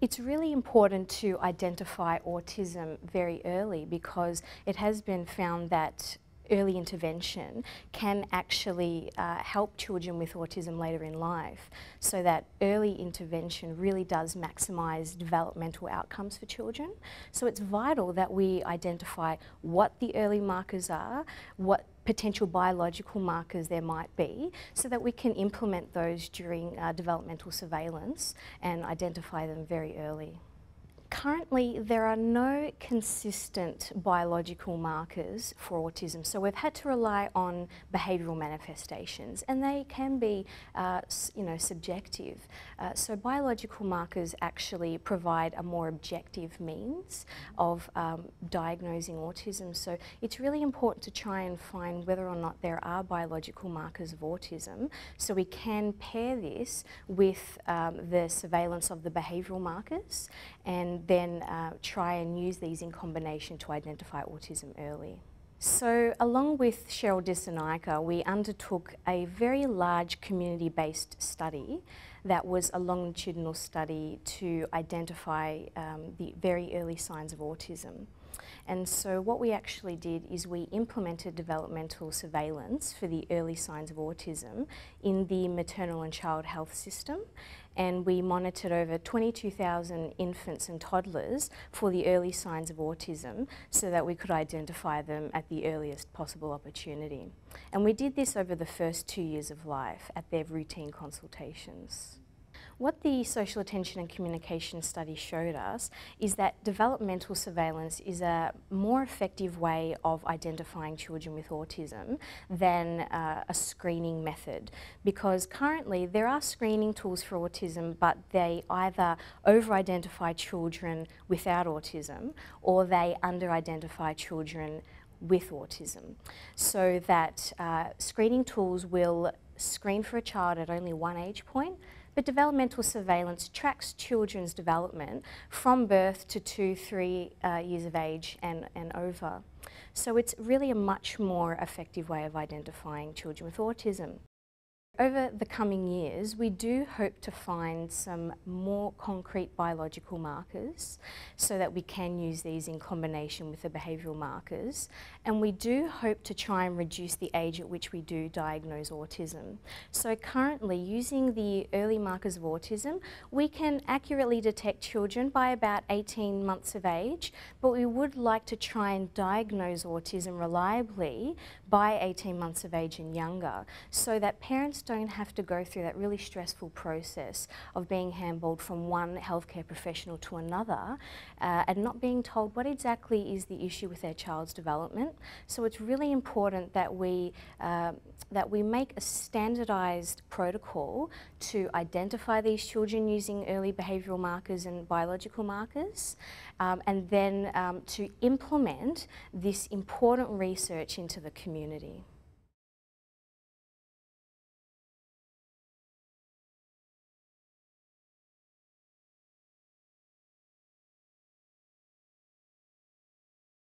It's really important to identify autism very early because it has been found that early intervention can actually help children with autism later in life, so that early intervention really does maximise developmental outcomes for children. So it's vital that we identify what the early markers are, what potential biological markers there might be, so that we can implement those during developmental surveillance and identify them very early. Currently, there are no consistent biological markers for autism, so we've had to rely on behavioural manifestations, and they can be, subjective. So biological markers actually provide a more objective means of diagnosing autism. So it's really important to try and find whether or not there are biological markers of autism, so we can pair this with the surveillance of the behavioural markers, and then try and use these in combination to identify autism early. So along with Cheryl Dissanayake, we undertook a very large community-based study that was a longitudinal study to identify the very early signs of autism. And so what we actually did is we implemented developmental surveillance for the early signs of autism in the maternal and child health system, and we monitored over 22,000 infants and toddlers for the early signs of autism so that we could identify them at the earliest possible opportunity. And we did this over the first 2 years of life at their routine consultations. What the social attention and communication study showed us is that developmental surveillance is a more effective way of identifying children with autism than a screening method, because currently there are screening tools for autism, but they either over-identify children without autism or they under-identify children with autism, so that screening tools will screen for a child at only one age point, but developmental surveillance tracks children's development from birth to 2-3 years of age and over. So it's really a much more effective way of identifying children with autism. Over the coming years, we do hope to find some more concrete biological markers so that we can use these in combination with the behavioural markers, and we do hope to try and reduce the age at which we do diagnose autism. So currently, using the early markers of autism, we can accurately detect children by about 18 months of age, but we would like to try and diagnose autism reliably by 18 months of age and younger, so that parents don't have to go through that really stressful process of being handballed from one healthcare professional to another and not being told what exactly is the issue with their child's development. So it's really important that we make a standardised protocol to identify these children using early behavioural markers and biological markers, and then to implement this important research into the community.